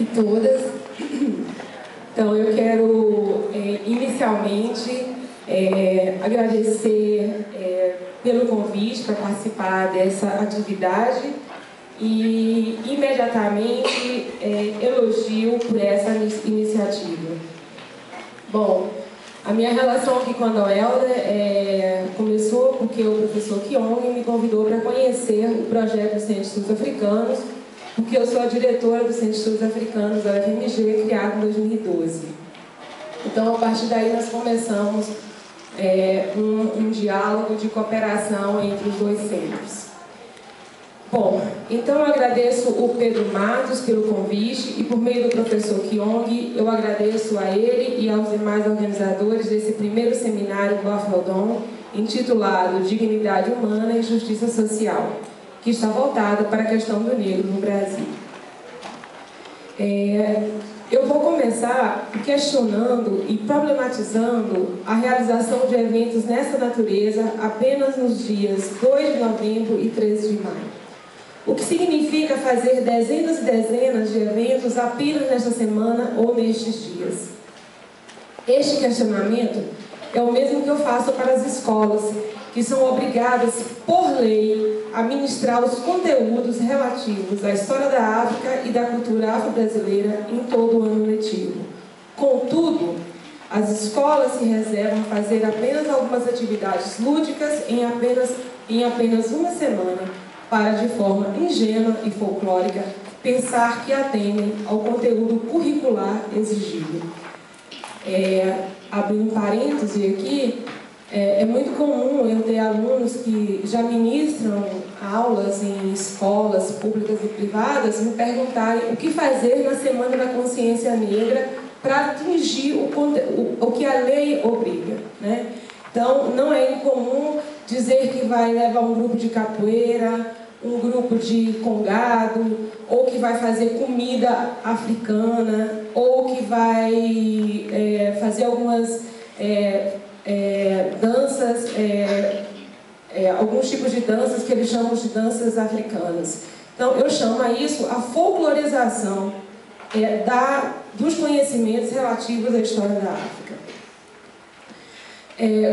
e todas. Então, eu quero inicialmente agradecer pelo convite para participar dessa atividade e imediatamente elogio por essa iniciativa. Bom, a minha relação aqui com a Noelda começou porque o professor Kyong me convidou para conhecer o projeto do Centro de Estudos Africanos, porque eu sou a diretora do Centro de Estudos Africanos da UFMG, criado em 2012. Então, a partir daí, nós começamos um diálogo de cooperação entre os dois centros. Bom, então eu agradeço o Pedro Matos pelo convite e, por meio do professor Kyong, eu agradeço a ele e aos demais organizadores desse primeiro seminário do Afrodom, intitulado Dignidade Humana e Justiça Social, que está voltada para a questão do negro no Brasil. Eu vou começar questionando e problematizando a realização de eventos nessa natureza apenas nos dias 2 de novembro e 13 de maio. O que significa fazer dezenas e dezenas de eventos apenas nesta semana ou nestes dias? Este questionamento é o mesmo que eu faço para as escolas, que são obrigadas, por lei, a ministrar os conteúdos relativos à história da África e da cultura afro-brasileira em todo o ano letivo. Contudo, as escolas se reservam a fazer apenas algumas atividades lúdicas em apenas uma semana, para, de forma ingênua e folclórica, pensar que atendem ao conteúdo curricular exigido. Abrindo um parêntese aqui, é muito comum eu ter alunos que já ministram aulas em escolas públicas e privadas me perguntarem o que fazer na Semana da Consciência Negra para atingir o que a lei obriga, né? Então, não é incomum dizer que vai levar um grupo de capoeira, um grupo de congado, ou que vai fazer comida africana, ou que vai fazer algumas danças, alguns tipos de danças que eles chamam de danças africanas. Então, eu chamo a isso a folclorização dos conhecimentos relativos à história da África.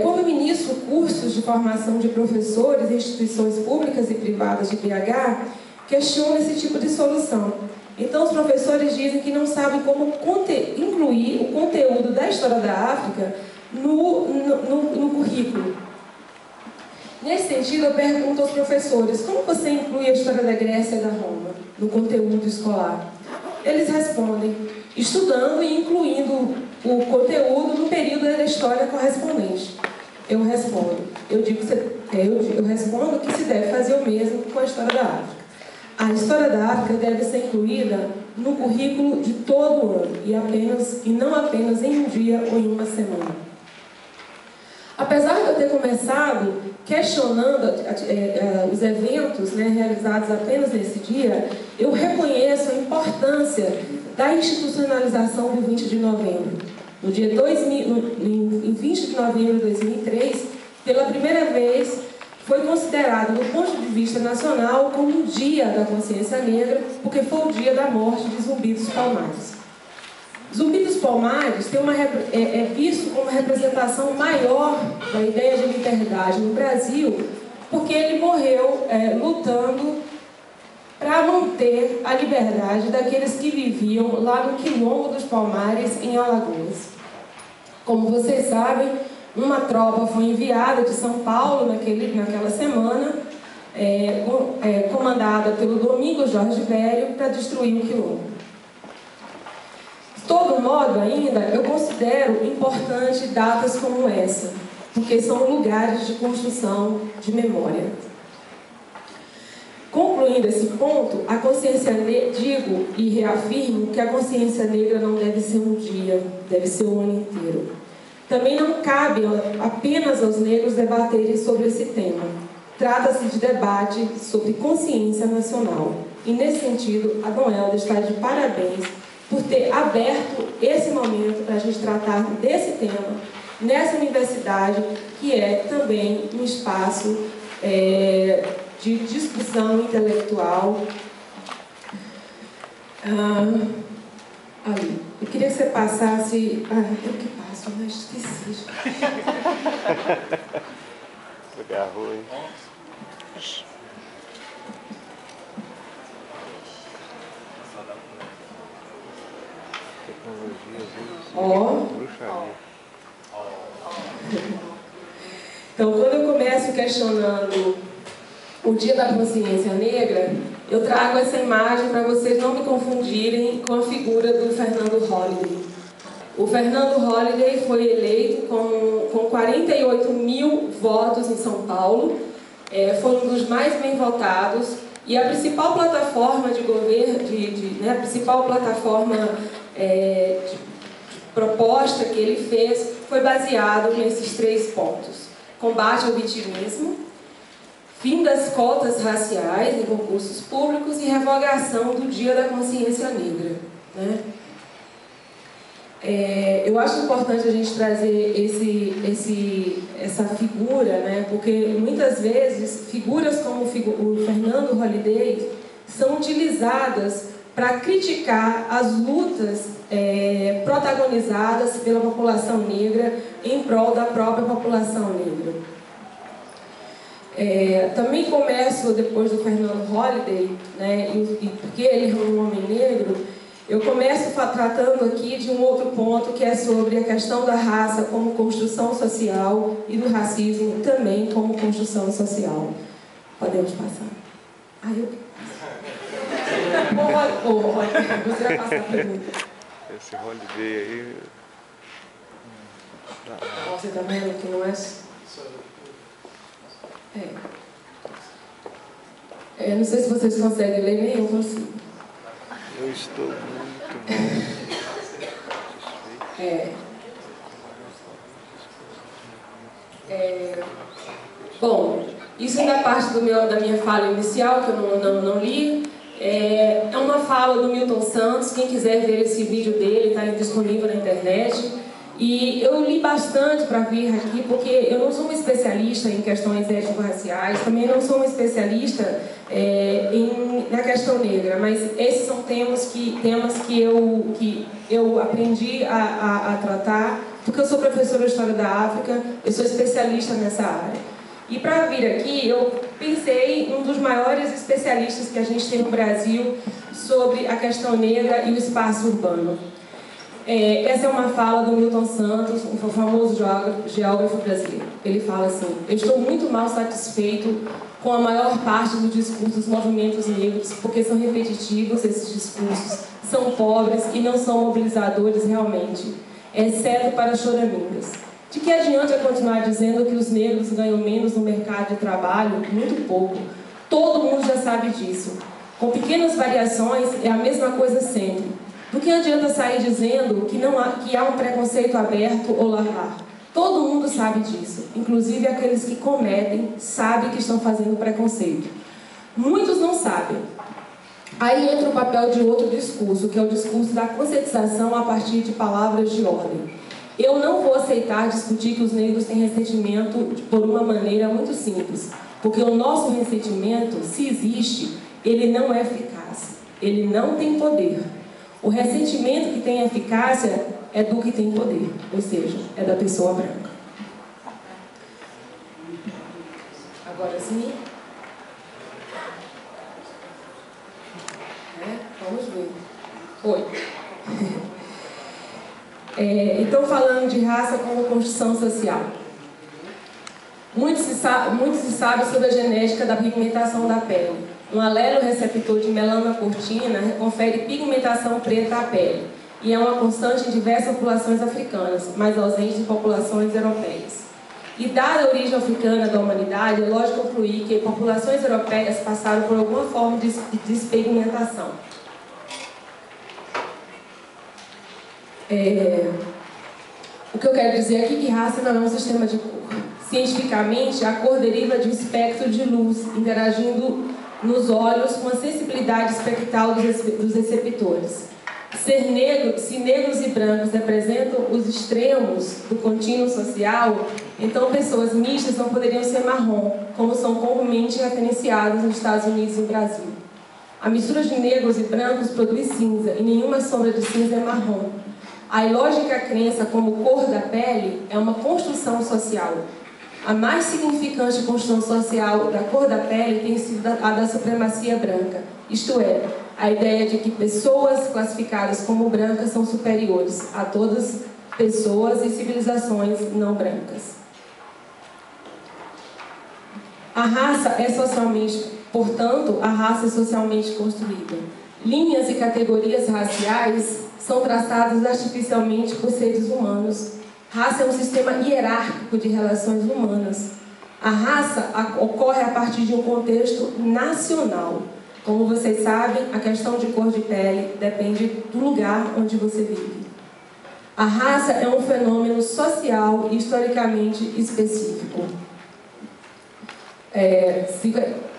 Quando ministro cursos de formação de professores em instituições públicas e privadas de BH, questiono esse tipo de solução. Então, os professores dizem que não sabem como incluir o conteúdo da história da África no currículo. Nesse sentido, eu pergunto aos professores, como você inclui a história da Grécia e da Roma no conteúdo escolar? Eles respondem, estudando e incluindo o conteúdo no período da história correspondente. Eu respondo que se deve fazer o mesmo com a história da África. A história da África deve ser incluída no currículo de todo o ano e não apenas em um dia ou em uma semana. Apesar de eu ter começado questionando os eventos realizados apenas nesse dia, eu reconheço a importância da institucionalização do 20 de novembro. No dia em 20 de novembro de 2003, pela primeira vez, foi considerado, do ponto de vista nacional, como um dia da consciência negra, porque foi o dia da morte de Zumbi dos Palmares. Zumbi dos Palmares é visto como representação maior da ideia de liberdade no Brasil, porque ele morreu lutando para manter a liberdade daqueles que viviam lá no Quilombo dos Palmares, em Alagoas. Como vocês sabem, uma tropa foi enviada de São Paulo naquela semana, comandada pelo Domingos Jorge Velho, para destruir o Quilombo. De todo modo, ainda, eu considero importante datas como essa, porque são lugares de construção de memória. Concluindo esse ponto, a consciência negra, digo e reafirmo que a consciência negra não deve ser um dia, deve ser o ano inteiro. Também não cabe apenas aos negros debaterem sobre esse tema. Trata-se de debate sobre consciência nacional. E, nesse sentido, a Noelda está de parabéns por ter aberto esse momento para a gente tratar desse tema nessa universidade, que é também um espaço de discussão intelectual Ali. Eu queria que você passasse... eu que passo, mas esqueci. Agarrou, hein? Bruxaria. Então, quando eu começo questionando o Dia da Consciência Negra, eu trago essa imagem para vocês não me confundirem com a figura do Fernando Holliday. O Fernando Holliday foi eleito com 48 mil votos em São Paulo, foi um dos mais bem votados, e a principal plataforma de governo, a principal plataforma de proposta que ele fez foi baseado nesses 3 pontos: combate ao vitimismo, fim das cotas raciais em concursos públicos e revogação do Dia da Consciência Negra, né? Eu acho importante a gente trazer essa figura, né? Porque muitas vezes figuras como o Fernando Holliday são utilizadas para criticar as lutas protagonizadas pela população negra em prol da própria população negra. Também começo, depois do Fernando Holliday, né, e porque ele é um homem negro, eu começo tratando aqui de um outro ponto, que é sobre a questão da raça como construção social e do racismo também como construção social. Podemos passar? Eu você vai passar a pergunta. Esse Holliday aí... Você está vendo que não é... não sei se vocês conseguem ler, nem eu consigo. Eu estou muito bom, isso é da parte da minha fala inicial, que eu não li. É uma fala do Milton Santos. Quem quiser ver esse vídeo dele, está disponível na internet. E eu li bastante para vir aqui, porque eu não sou uma especialista em questões étnico-raciais, também não sou uma especialista na questão negra, mas esses são temas que eu aprendi a tratar, porque eu sou professora de História da África, eu sou especialista nessa área. E para vir aqui, eu pensei em um dos maiores especialistas que a gente tem no Brasil sobre a questão negra e o espaço urbano. Essa é uma fala do Milton Santos, um famoso geógrafo brasileiro. Ele fala assim: eu estou muito mal satisfeito com a maior parte do discurso dos movimentos negros, porque são repetitivos esses discursos, são pobres e não são mobilizadores realmente, exceto para choramingas. De que adianta continuar dizendo que os negros ganham menos no mercado de trabalho? Muito pouco. Todo mundo já sabe disso. Com pequenas variações, é a mesma coisa sempre. Do que adianta sair dizendo que há um preconceito aberto ou larvar? Todo mundo sabe disso, inclusive aqueles que cometem sabem que estão fazendo preconceito. Muitos não sabem. Aí entra o papel de outro discurso, que é o discurso da conscientização a partir de palavras de ordem. Eu não vou aceitar discutir que os negros têm ressentimento por uma maneira muito simples, porque o nosso ressentimento, se existe, ele não é eficaz, ele não tem poder. O ressentimento que tem eficácia é do que tem poder, ou seja, é da pessoa branca. Agora sim. Vamos ver. Oi. Então, falando de raça como construção social. Muito se sabe sobre a genética da pigmentação da pele. Um alelo receptor de melana cortina confere pigmentação preta à pele e é uma constante em diversas populações africanas, mas ausente em populações europeias. E dada a origem africana da humanidade, é lógico concluir que populações europeias passaram por alguma forma de despigmentação. O que eu quero dizer aqui é que raça não é um sistema de cor. Cientificamente, a cor deriva de um espectro de luz interagindo nos olhos com a sensibilidade espectral dos receptores. Se negros e brancos representam os extremos do contínuo social, então pessoas mistas não poderiam ser marrom, como são comumente referenciadas nos Estados Unidos e no Brasil. A mistura de negros e brancos produz cinza, e nenhuma sombra de cinza é marrom. A ilógica crença como cor da pele é uma construção social. A mais significante construção social da cor da pele tem sido a da supremacia branca, isto é, a ideia de que pessoas classificadas como brancas são superiores a todas pessoas e civilizações não brancas. A raça é socialmente, portanto, a raça é socialmente construída. Linhas e categorias raciais são traçadas artificialmente por seres humanos. Raça é um sistema hierárquico de relações humanas. A raça ocorre a partir de um contexto nacional. Como vocês sabem, a questão de cor de pele depende do lugar onde você vive. A raça é um fenômeno social e historicamente específico.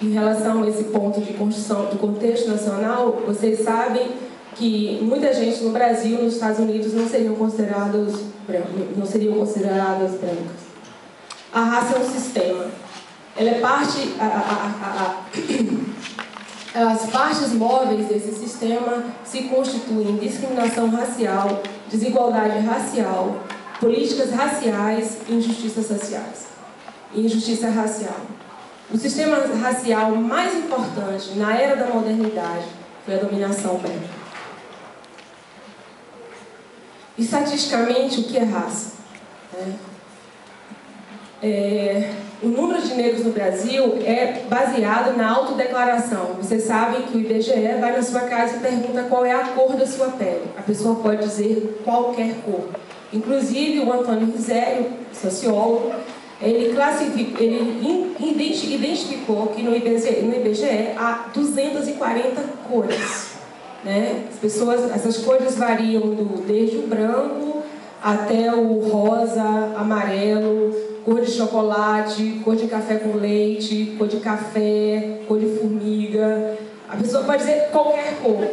Em relação a esse ponto de construção do contexto nacional, vocês sabem que muita gente no Brasil, nos Estados Unidos, não seriam consideradas brancas. A raça é um sistema. Ela é parte... As partes móveis desse sistema se constituem em discriminação racial, desigualdade racial, políticas raciais e injustiças sociais. Injustiça racial. O sistema racial mais importante na era da modernidade foi a dominação branca. Estatisticamente, o que é raça? O número de negros no Brasil é baseado na autodeclaração. Vocês sabem que o IBGE vai na sua casa e pergunta qual é a cor da sua pele. A pessoa pode dizer qualquer cor. Inclusive, o Antônio Risério, sociólogo, ele identificou que no IBGE há 240 cores. Né? Essas cores variam desde o branco até o rosa, amarelo, cor de chocolate, cor de café com leite, cor de café, cor de formiga. A pessoa pode dizer qualquer cor.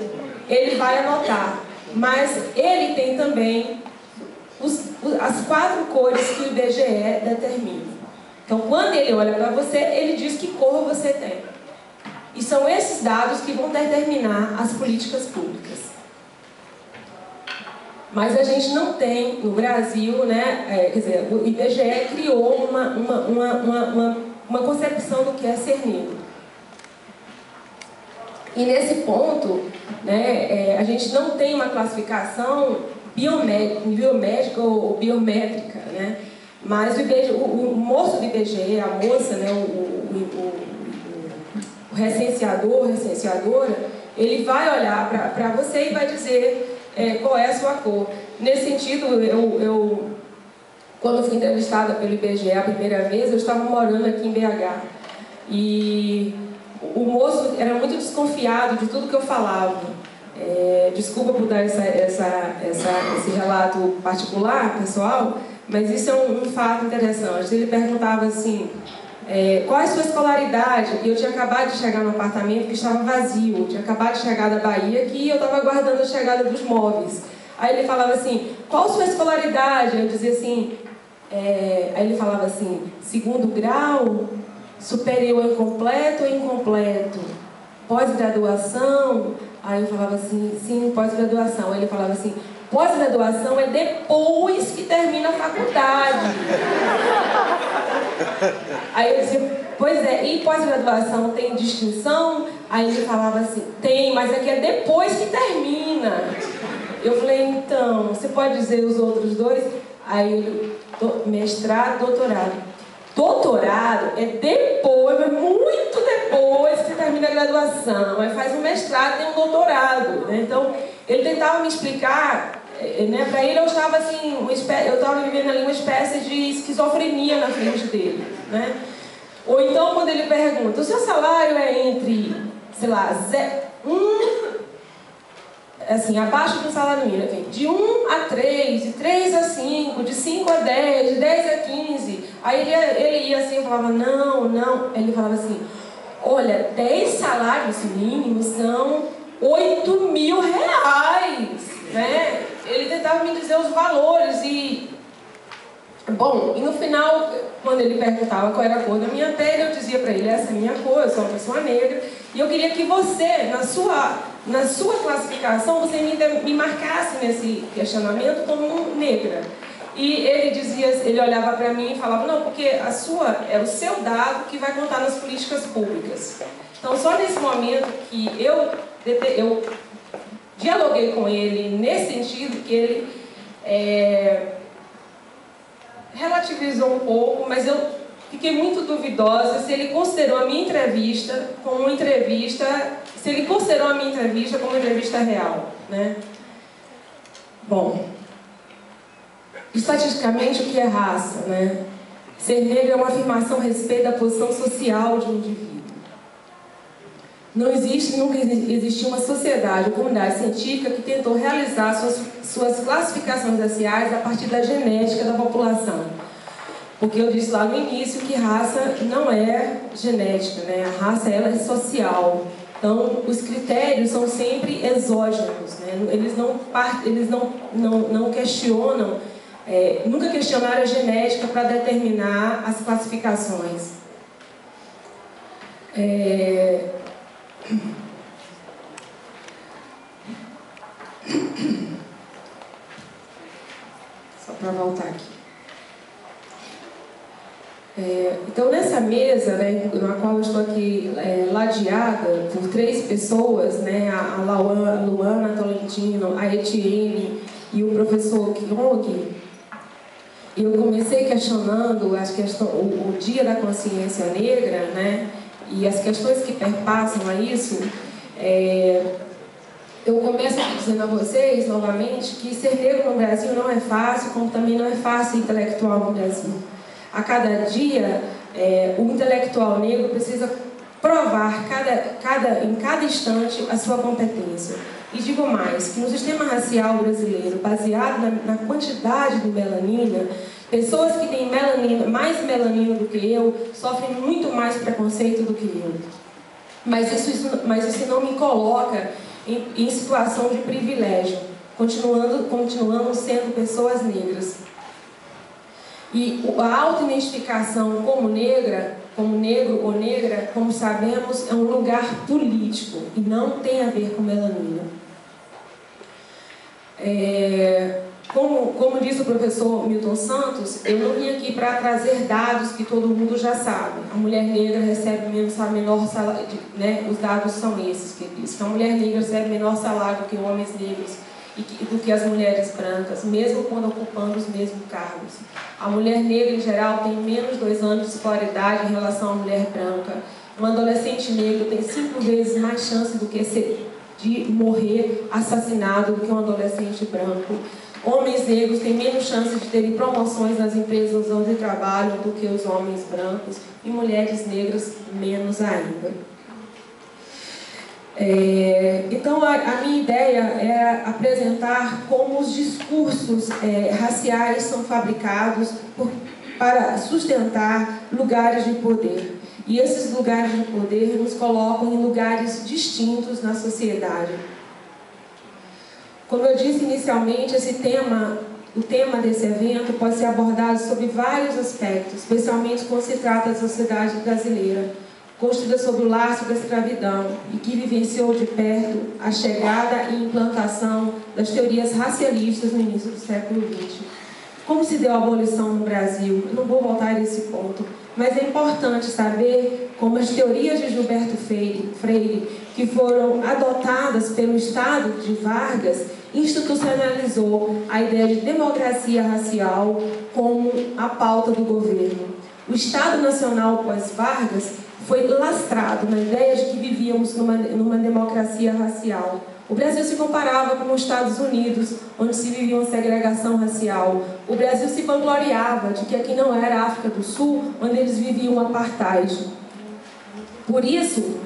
Ele vai anotar. Mas ele tem também as 4 cores que o IBGE determina. Então, quando ele olha para você, ele diz que cor você tem. E são esses dados que vão determinar as políticas públicas. Mas a gente não tem, no Brasil, né, quer dizer, o IBGE criou uma concepção do que é ser negro. E nesse ponto, né, a gente não tem uma classificação biomédica ou biométrica, né? Mas o moço do IBGE, a moça, né, o recenseador, recenseadora, ele vai olhar para você e vai dizer qual é a sua cor. Nesse sentido, quando fui entrevistada pelo IBGE a primeira vez, eu estava morando aqui em BH. E o moço era muito desconfiado de tudo que eu falava. Desculpa por dar esse relato particular, pessoal, mas isso é um fato interessante. Ele perguntava assim, qual é a sua escolaridade? E eu tinha acabado de chegar no apartamento que estava vazio, eu tinha acabado de chegar da Bahia que eu estava aguardando a chegada dos móveis. Aí ele falava assim, qual a sua escolaridade? Eu dizia assim, aí ele falava assim, 2º grau, superior incompleto ou incompleto? Pós-graduação? Aí eu falava assim, sim, pós-graduação. Aí ele falava assim, pós-graduação é depois que termina a faculdade. Aí eu dizia, pois é, e pós-graduação tem distinção? Aí ele falava assim, tem, mas aqui é depois que termina. Eu falei, então, você pode dizer os outros 2? Aí ele, mestrado, doutorado. Doutorado é depois, é muito depois que você termina a graduação. Aí faz um mestrado, tem um doutorado, né? Então, ele tentava me explicar, né? Para ele eu estava assim, eu estava vivendo ali uma espécie de esquizofrenia na frente dele, né? Ou então, quando ele pergunta, o seu salário é entre, sei lá, assim, abaixo do salário mínimo, de 1 a 3, de 3 a 5, de 5 a 10, de 10 a 15. Aí ele ia assim, eu falava, não. Ele falava assim, olha, 10 salários mínimos são 8.000 reais, né? Ele tentava me dizer os valores e Bom, e no final, quando ele perguntava qual era a cor da minha pele, eu dizia para ele, essa é a minha cor, eu sou uma pessoa negra, e eu queria que você, na sua classificação, você me marcasse nesse questionamento como negra. E ele dizia, ele olhava para mim e falava, não, porque é o seu dado que vai contar nas políticas públicas. Então, só nesse momento que eu dialoguei com ele nesse sentido, que ele relativizou um pouco, mas eu fiquei muito duvidosa se ele considerou a minha entrevista como uma entrevista, se ele considerou a minha entrevista como uma entrevista real, né? Bom, estatisticamente, o que é raça, né? Ser negro é uma afirmação a respeito da posição social de um indivíduo. Não existe, nunca existiu uma sociedade ou comunidade científica que tentou realizar suas classificações raciais a partir da genética da população. Porque eu disse lá no início que raça não é genética, né? A raça ela é social. Então, os critérios são sempre exógenos, né? Eles não questionam, nunca questionaram a genética para determinar as classificações. Só para voltar aqui. Então, nessa mesa, né, na qual eu estou aqui ladeada por 3 pessoas, né, a Luana Tolentino, a Etienne e o professor Kyong, eu comecei questionando o Dia da Consciência Negra, né, e as questões que perpassam a isso. Eu começo dizendo a vocês, novamente, que ser negro no Brasil não é fácil, como também não é fácil ser intelectual no Brasil. A cada dia, o intelectual negro precisa provar em cada instante a sua competência. E digo mais, que no sistema racial brasileiro, baseado na quantidade de melanina, pessoas que têm mais melanina do que eu, sofrem muito mais preconceito do que eu. Mas isso não me coloca em situação de privilégio, continuando sendo pessoas negras. E a autoidentificação como negra, como negro ou negra, como sabemos, é um lugar político e não tem a ver com melanina. Como disse o professor Milton Santos, eu não vim aqui para trazer dados que todo mundo já sabe. A mulher negra recebe menor salário, né? Os dados são esses que ele diz, que a mulher negra recebe menor salário do que homens negros e do que as mulheres brancas, mesmo quando ocupando os mesmos cargos. A mulher negra, em geral, tem menos 2 anos de escolaridade em relação à mulher branca. Um adolescente negro tem 5 vezes mais chance de morrer assassinado do que um adolescente branco. Homens negros têm menos chance de terem promoções nas empresas onde trabalham do que os homens brancos, e mulheres negras menos ainda. Então, a minha ideia é apresentar como os discursos raciais são fabricados para sustentar lugares de poder. E esses lugares de poder nos colocam em lugares distintos na sociedade. Como eu disse inicialmente, o tema desse evento pode ser abordado sobre vários aspectos, especialmente quando se trata da sociedade brasileira, construída sob o laço da escravidão e que vivenciou de perto a chegada e implantação das teorias racialistas no início do século XX. Como se deu a abolição no Brasil? Eu não vou voltar a esse ponto, mas é importante saber como as teorias de Gilberto Freire, que foram adotadas pelo Estado de Vargas, institucionalizou a ideia de democracia racial como a pauta do governo. O Estado Nacional pós-Vargas foi lastrado na ideia de que vivíamos numa democracia racial. O Brasil se comparava com os Estados Unidos, onde se vivia uma segregação racial. O Brasil se vangloriava de que aqui não era a África do Sul, onde eles viviam apartheid. Por isso,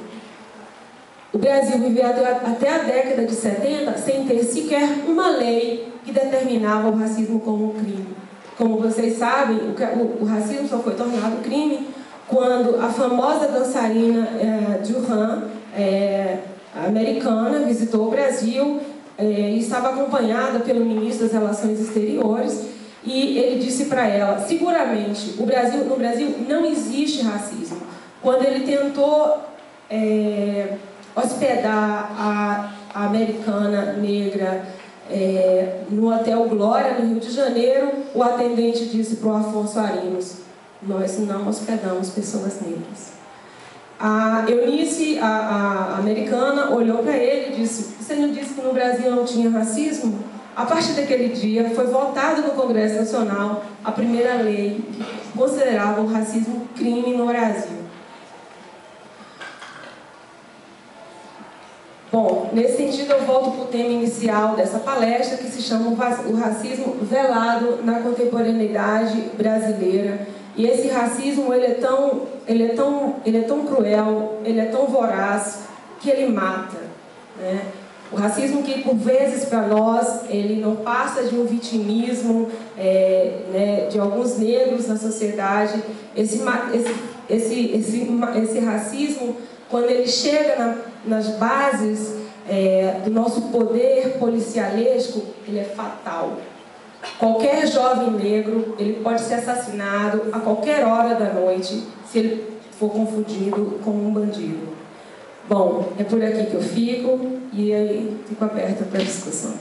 o Brasil viveu até a década de 70 sem ter sequer uma lei que determinava o racismo como um crime. Como vocês sabem, o racismo só foi tornado crime quando a famosa dançarina Duran, americana, visitou o Brasil e estava acompanhada pelo ministro das Relações Exteriores, e ele disse para ela, seguramente, no Brasil não existe racismo. Quando ele tentou hospedar a americana negra no Hotel Glória, no Rio de Janeiro, o atendente disse para o Afonso Arinos: nós não hospedamos pessoas negras. A Eunice, a americana, olhou para ele e disse: você não disse que no Brasil não tinha racismo? A partir daquele dia foi votada no Congresso Nacional a primeira lei que considerava o racismo crime no Brasil. Bom, nesse sentido eu volto para o tema inicial dessa palestra, que se chama o racismo velado na contemporaneidade brasileira. E esse racismo ele é tão cruel, ele é tão voraz, que ele mata, né? O racismo que, por vezes, para nós, ele não passa de um vitimismo de alguns negros na sociedade. Esse racismo, quando ele chega nas bases do nosso poder policialesco, ele é fatal. Qualquer jovem negro, ele pode ser assassinado a qualquer hora da noite se ele for confundido com um bandido. Bom, é por aqui que eu fico e aí fico aberta para discussão.